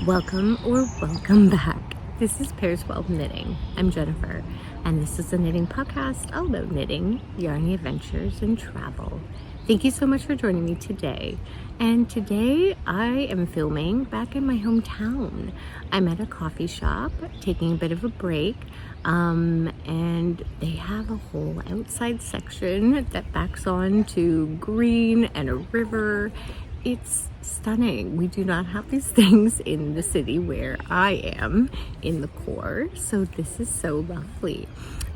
Welcome or welcome back. This is Pairs 12 Knitting. I'm Jennifer, and this is a knitting podcast all about knitting, yarny adventures, and travel. Thank you so much for joining me today. And today I am filming back in my hometown. I'm at a coffee shop taking a bit of a break, and they have a whole outside section that backs on to green and a river. It's stunning. We do not have these things in the city where I am in the core, so this is so lovely.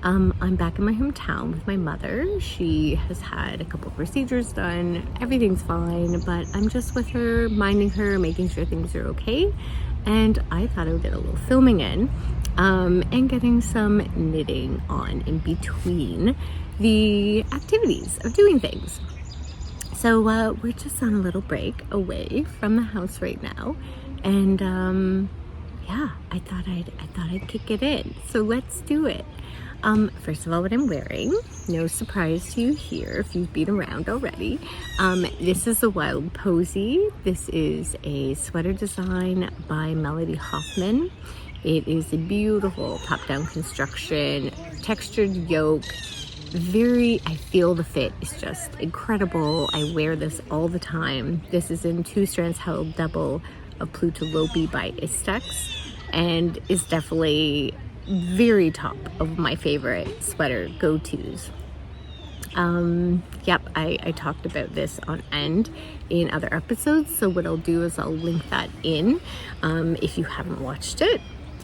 I'm back in my hometown with my mother. She has had a couple procedures done. Everything's fine, but I'm just with her, minding her, making sure things are okay. And I thought I would get a little filming in and getting some knitting on in between the activities of doing things. So we're just on a little break away from the house right now, and yeah, I thought I'd kick it in. So let's do it. First of all, what I'm wearing, no surprise to you here if you've been around already. This is a Wild Posy. This is a sweater design by Melody Hoffmann. It is a beautiful top-down construction, textured yoke. I feel the fit is just incredible. I wear this all the time. This is in 2 strands held double of Plotulopi by Istex, and is definitely very top of my favorite sweater go-tos. Yep, I talked about this on end in other episodes, so what I'll do is I'll link that in. If you haven't watched it,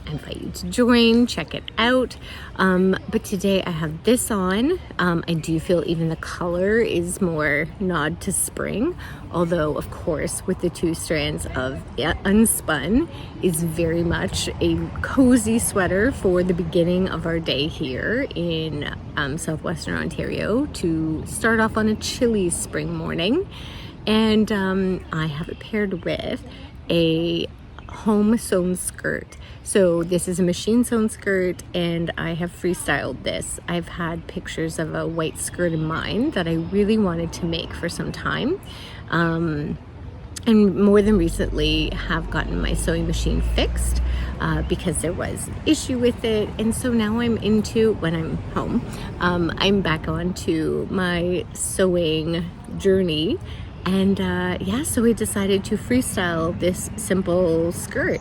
I invite you to join, check it out. But today I have this on. I do feel even the color is more nod to spring, although of course with the 2 strands of unspun is very much a cozy sweater for the beginning of our day here in southwestern Ontario to start off on a chilly spring morning. And I have it paired with a home sewn skirt. So this is a machine sewn skirt, and I have freestyled this. I've had pictures of a white skirt in mind that I really wanted to make for some time, and more than recently have gotten my sewing machine fixed because there was an issue with it. And so now I'm into, when I'm home, I'm back on to my sewing journey. And yeah, so we decided to freestyle this simple skirt.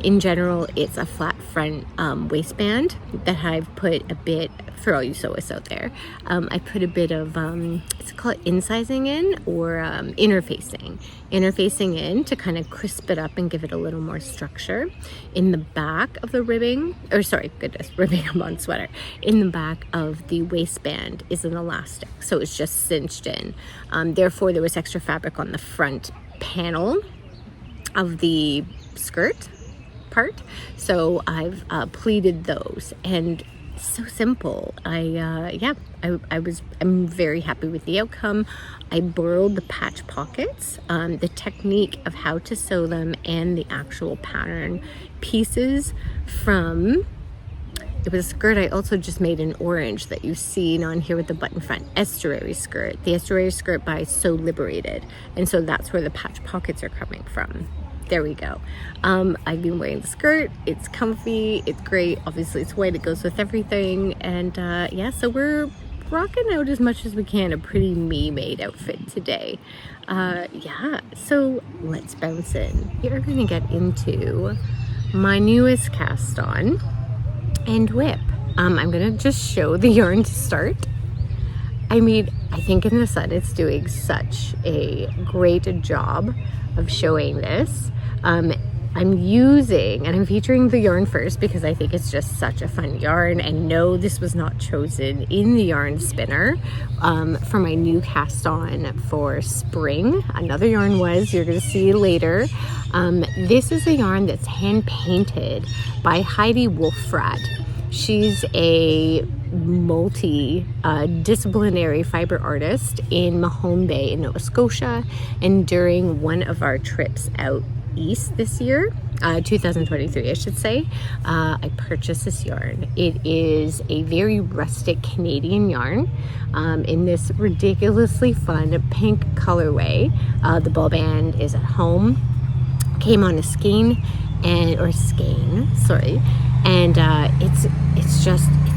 In general, it's a flat front waistband that I've put a bit, for all you sewists out there, I put a bit of, it's called incising in, or interfacing in to kind of crisp it up and give it a little more structure. In the back of the ribbing, ribbing I'm on sweater. In the back of the waistband is an elastic, so it's just cinched in. Therefore, there was extra fabric on the front panel of the skirt part, so I've pleated those, and so simple. I'm very happy with the outcome. I borrowed the patch pockets, the technique of how to sew them, and the actual pattern pieces from, it was a skirt I also just made in orange that you've seen on here with the button front, estuary skirt, the estuary skirt by So Liberated, and so that's where the patch pockets are coming from. There we go. I've been wearing the skirt. It's comfy, it's great, obviously it's white, it goes with everything, and yeah, so we're rocking out as much as we can a pretty me-made outfit today. Yeah, so let's bounce in. We're gonna get into my newest cast on and whip. I'm gonna just show the yarn to start. I mean, I think in the sun it's doing such a great job of showing this. I'm using, and I'm featuring the yarn first because I think it's just such a fun yarn, and no, this was not chosen in the yarn spinner for my new cast on for spring. Another yarn was, you're gonna see later. This is a yarn that's hand painted by Heidi Wulfraat. She's a multi-disciplinary fiber artist in Mahone Bay in Nova Scotia, and during one of our trips out east this year, 2023 I should say, I purchased this yarn. It is a very rustic Canadian yarn in this ridiculously fun pink colorway. The ball band is at home, came on a skein, or skein, sorry. And it's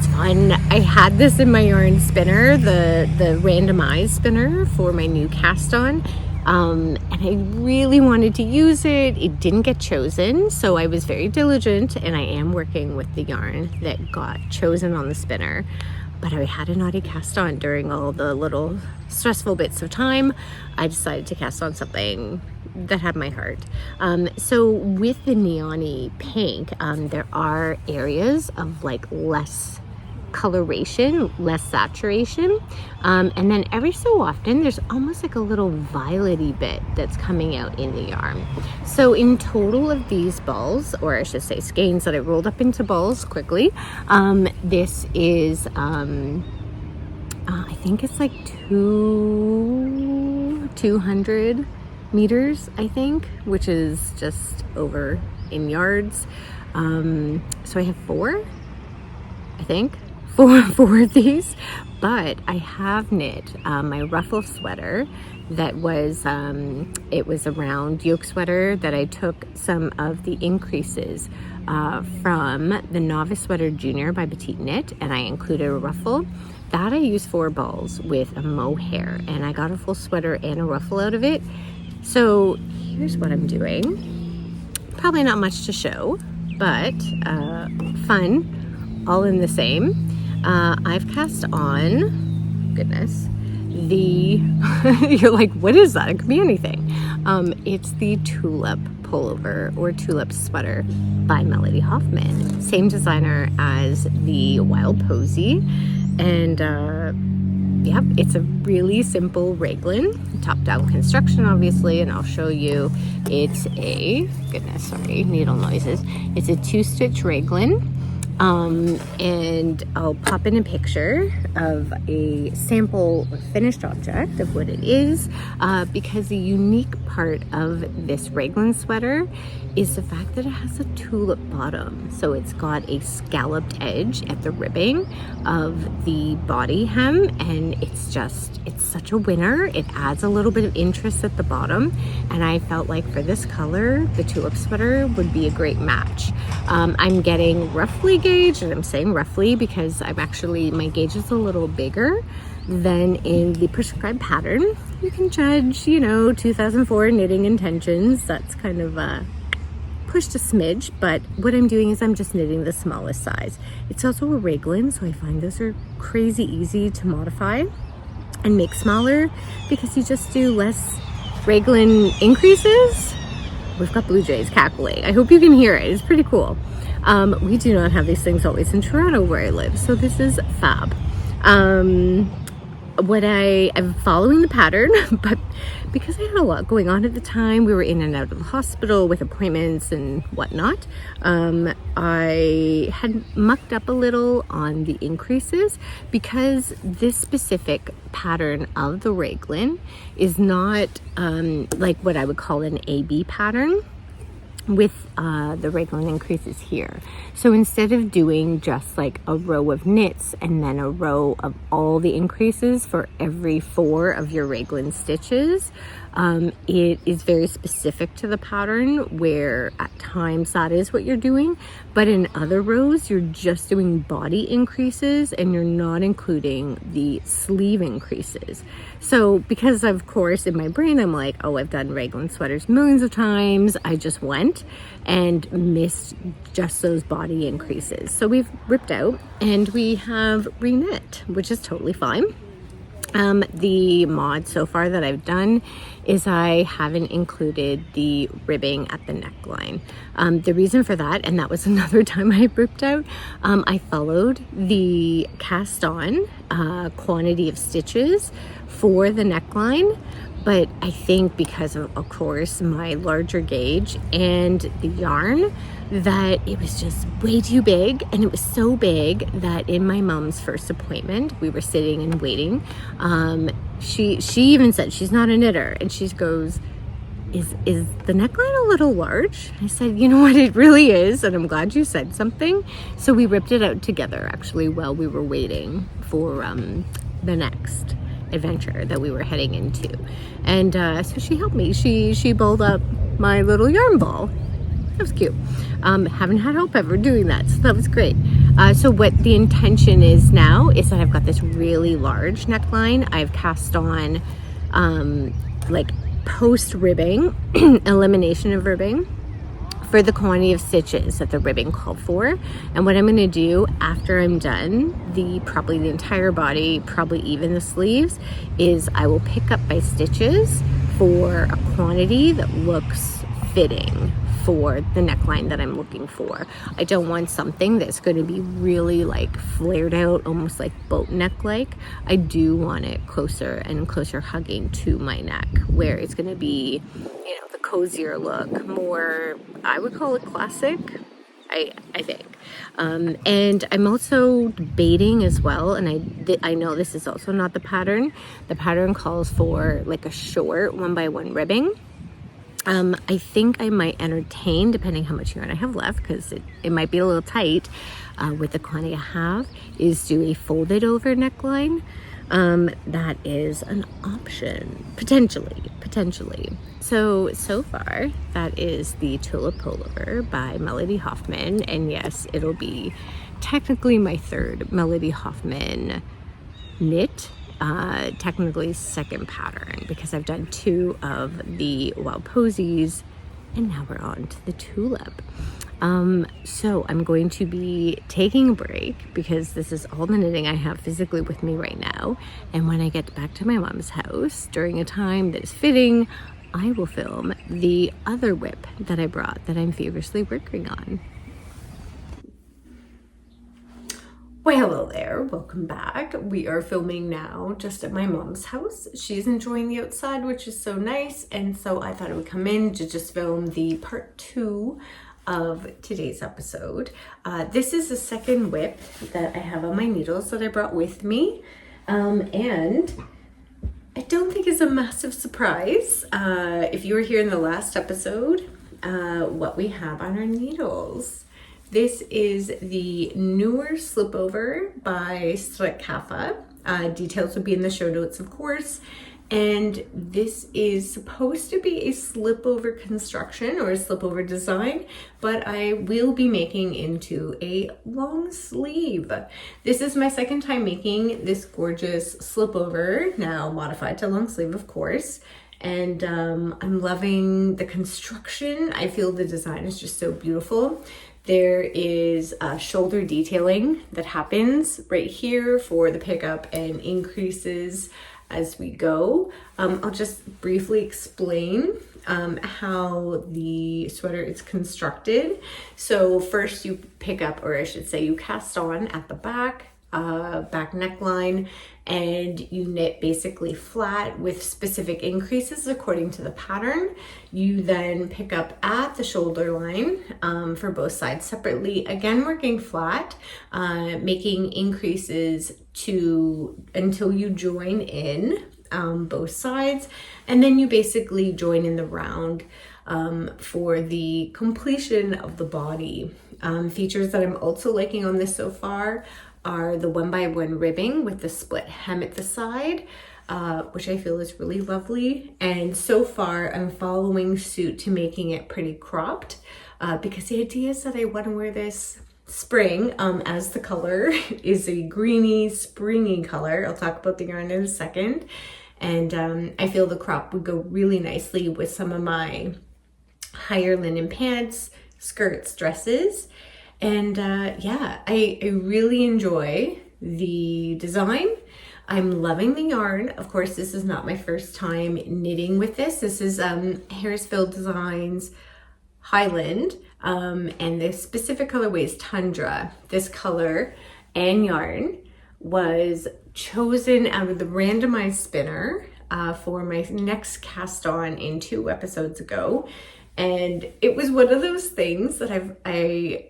fun. I had this in my yarn spinner, the randomized spinner for my new cast on. And I really wanted to use it. It didn't get chosen, so I was very diligent, and I am working with the yarn that got chosen on the spinner. But I had a naughty cast on during all the little stressful bits of time. I decided to cast on something that had my heart. So with the neon-y pink, there are areas of like less coloration, less saturation, and then every so often there's almost like a little violety bit that's coming out in the yarn. So in total of these balls, or I should say skeins that I rolled up into balls quickly, this is I think it's like 200 meters, I think, which is just over in yards. So I have four of these, but I have knit my ruffle sweater that was it was a round yoke sweater that I took some of the increases from the Novice Sweater Junior by Petite Knit, and I included a ruffle that I used 4 balls with a mohair, and I got a full sweater and a ruffle out of it. So here's what I'm doing. Probably not much to show, but fun, all in the same. I've cast on, goodness, you're like, what is that? It could be anything. It's the Tulip Pullover or Tulip Sweater by Melody Hoffmann. Same designer as the Wild Posy. And yep, it's a really simple raglan, top-down construction, obviously, and I'll show you. It's a, goodness, sorry, needle noises. It's a 2-stitch raglan. And I'll pop in a picture of a sample finished object of what it is, because the unique part of this raglan sweater is the fact that it has a tulip bottom. So it's got a scalloped edge at the ribbing of the body hem, and it's such a winner. It adds a little bit of interest at the bottom, and I felt like for this color, the tulip sweater would be a great match. I'm getting roughly gauged, and I'm saying roughly because my gauge is a little bigger than in the prescribed pattern. You can judge, 2004 knitting intentions. That's kind of pushed a smidge, but what I'm doing is I'm just knitting the smallest size. It's also a raglan, so I find those are crazy easy to modify and make smaller because you just do less raglan increases. We've got blue jays cackling. I hope you can hear it. It's pretty cool. We do not have these things always in Toronto where I live, so this is fab. I'm following the pattern, but because I had a lot going on at the time, we were in and out of the hospital with appointments and whatnot. I had mucked up a little on the increases because this specific pattern of the raglan is not like what I would call an AB pattern with the raglan increases here. So instead of doing just like a row of knits and then a row of all the increases for every 4 of your raglan stitches, it is very specific to the pattern where at times that is what you're doing, but in other rows you're just doing body increases and you're not including the sleeve increases. So because of course in my brain I'm like, oh, I've done raglan sweaters millions of times, I just went and missed just those body increases. So we've ripped out and we have re-knit, which is totally fine. The mod so far that I've done is I haven't included the ribbing at the neckline. The reason for that, and that was another time I ripped out, I followed the cast on quantity of stitches for the neckline, but I think because of course my larger gauge and the yarn, that it was just way too big, and it was so big that in my mom's first appointment we were sitting and waiting. She even said, she's not a knitter, and she goes, is the neckline a little large? I said, you know what, it really is, and I'm glad you said something. So we ripped it out together actually while we were waiting for the next adventure that we were heading into, and so she helped me. She balled up my little yarn ball. That was cute. Haven't had help ever doing that, so that was great. So what the intention is now is that I've got this really large neckline. I've cast on like post ribbing, elimination of ribbing, for the quantity of stitches that the ribbing called for. And what I'm going to do after I'm done, probably the entire body, probably even the sleeves, is I will pick up my stitches for a quantity that looks fitting for the neckline that I'm looking for. I don't want something that's going to be really like flared out, almost like boat neck like. I do want it closer and closer hugging to my neck, where it's going to be, you know, the cozier look, more, I would call it classic, I think. And I'm also debating as well, and I know this is also not the pattern. The pattern calls for like a short 1x1 ribbing. I think I might entertain, depending how much yarn I have left, because it might be a little tight with the quantity I have, is do a folded over neckline. That is an option, potentially. So far, that is the Tulip Pullover by Melody Hoffmann. And yes, it'll be technically my third Melody Hoffmann knit. Technically second pattern, because I've done 2 of the Wild Posies, and now we're on to the Tulip. So I'm going to be taking a break because this is all the knitting I have physically with me right now. And when I get back to my mom's house during a time that is fitting, I will film the other whip that I brought that I'm feverishly working on. Well, hello there, welcome back. We are filming now just at my mom's house. She's enjoying the outside, which is so nice, and so I thought I would come in to just film the part 2 of today's episode. This is the second whip that I have on my needles that I brought with me, and I don't think it's a massive surprise if you were here in the last episode what we have on our needles. This is the Noor Slipover by Strikkekaffe. Details will be in the show notes, of course. And this is supposed to be a slipover construction or a slipover design, but I will be making into a long sleeve. This is my second time making this gorgeous slipover, now modified to long sleeve, of course. And I'm loving the construction. I feel the design is just so beautiful. There is shoulder detailing that happens right here for the pickup and increases as we go. I'll just briefly explain how the sweater is constructed. So first you pick up, or I should say you cast on at the back neckline, and you knit basically flat with specific increases according to the pattern. You then pick up at the shoulder line for both sides separately, again working flat, making increases until you join in both sides, and then you basically join in the round for the completion of the body. Features that I'm also liking on this so far are the 1x1 ribbing with the split hem at the side, which I feel is really lovely. And so far I'm following suit to making it pretty cropped because the idea is that I want to wear this spring, as the color is a greeny, springy color. I'll talk about the yarn in a second. And I feel the crop would go really nicely with some of my higher linen pants, skirts, dresses. And yeah, I really enjoy the design. I'm loving the yarn. Of course, this is not my first time knitting with this. This is Harrisville Designs Highland, and the specific colorway is Tundra. This color and yarn was chosen out of the randomized spinner for my next cast on in 2 episodes ago. And it was one of those things that I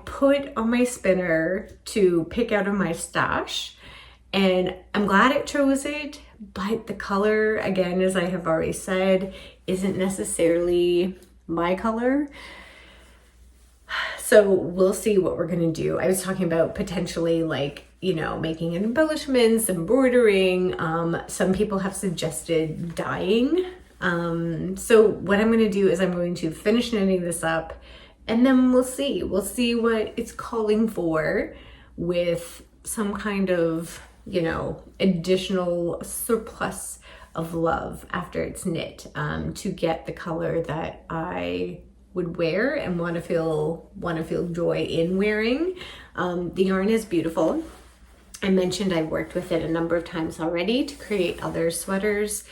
put on my spinner to pick out of my stash, and I'm glad it chose it, but the color, again, as I have already said, isn't necessarily my color. So we'll see what we're gonna do. I was talking about potentially, like, you know, making embellishments, embroidering. Some people have suggested dyeing. So what I'm gonna do is I'm going to finish knitting this up, And then we'll see what it's calling for with some kind of, you know, additional surplus of love after it's knit, to get the color that I would wear and want to feel joy in wearing. The yarn is beautiful. I mentioned I worked with it a number of times already to create other sweaters.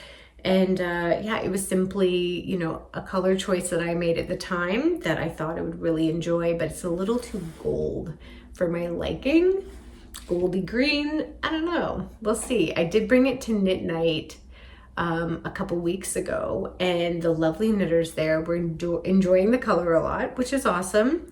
And yeah, it was simply, you know, a color choice that I made at the time that I thought I would really enjoy, but it's a little too gold for my liking. Goldy green, I don't know. We'll see. I did bring it to Knit Night a couple weeks ago, and the lovely knitters there were enjoying the color a lot, which is awesome.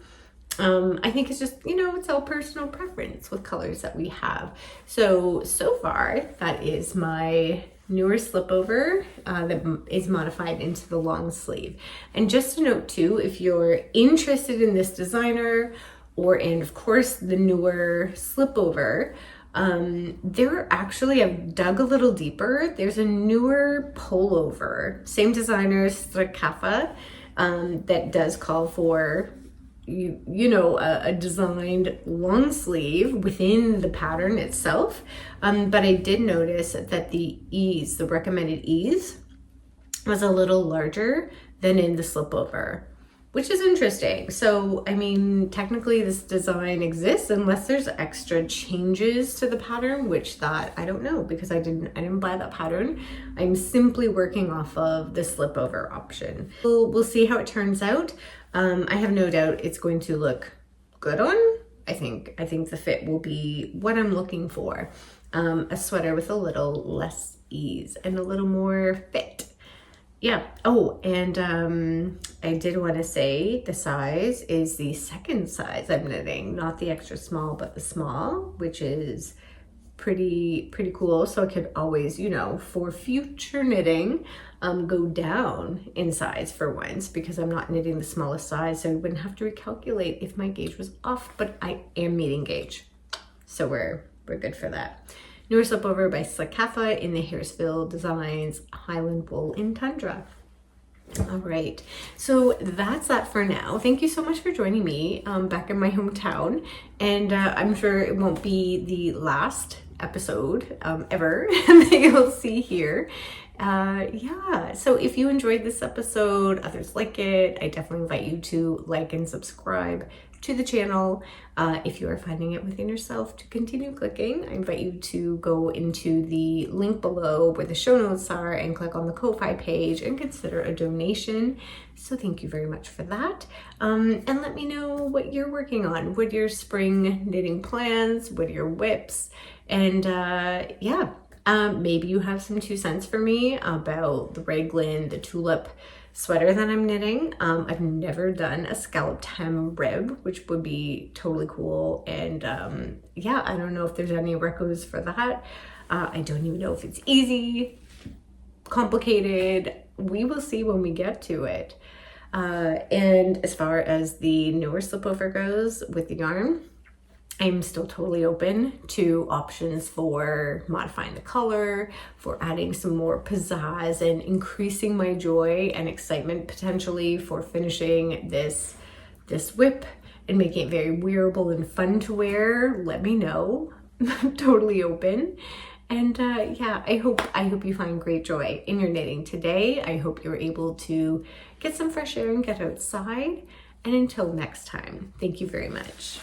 I think it's just, you know, it's all personal preference with colors that we have. So far, that is my Noor Slipover that is modified into the long sleeve. And just a note too, if you're interested in this designer and of course the Noor Slipover, I've dug a little deeper. There's a Noor Pullover, same designer, Strikkekaffe, that does call for you know, a designed long sleeve within the pattern itself. But I did notice that the recommended ease was a little larger than in the Slipover, which is interesting. So, I mean, technically this design exists unless there's extra changes to the pattern, which that I don't know, because I didn't buy that pattern. I'm simply working off of the Slipover option. We'll see how it turns out. I have no doubt it's going to look good on. I think the fit will be what I'm looking for. A sweater with a little less ease and a little more fit. Yeah. Oh, and I did want to say the size is the second size I'm knitting, not the extra small, but the small, which is pretty cool. So I could always, you know, for future knitting, go down in size for once, because I'm not knitting the smallest size, so I wouldn't have to recalculate if my gauge was off, but I am meeting gauge. So we're good for that. Noor Slipover by Strikkekaffe in the Harrisville Designs Highland Wool in Tundra. All right, so that's that for now. Thank you so much for joining me back in my hometown, and I'm sure it won't be the last episode ever that you'll see here. Yeah, so if you enjoyed this episode, others like it, I definitely invite you to like and subscribe to the channel. If you are finding it within yourself to continue clicking, I invite you to go into the link below where the show notes are and click on the Ko-Fi page and consider a donation. So thank you very much for that. And let me know what you're working on. What are your spring knitting plans? What are your whips? And yeah, maybe you have some 2 cents for me about the raglan, the tulip sweater that I'm knitting. I've never done a scalloped hem rib, which would be totally cool. And yeah, I don't know if there's any recos for that. I don't even know if it's easy, complicated. We will see when we get to it. And as far as the Noor Slipover goes with the yarn, I'm still totally open to options for modifying the color, for adding some more pizzazz and increasing my joy and excitement potentially for finishing this whip and making it very wearable and fun to wear. Let me know. I'm totally open. And yeah, I hope you find great joy in your knitting today. I hope you're able to get some fresh air and get outside. And until next time, thank you very much.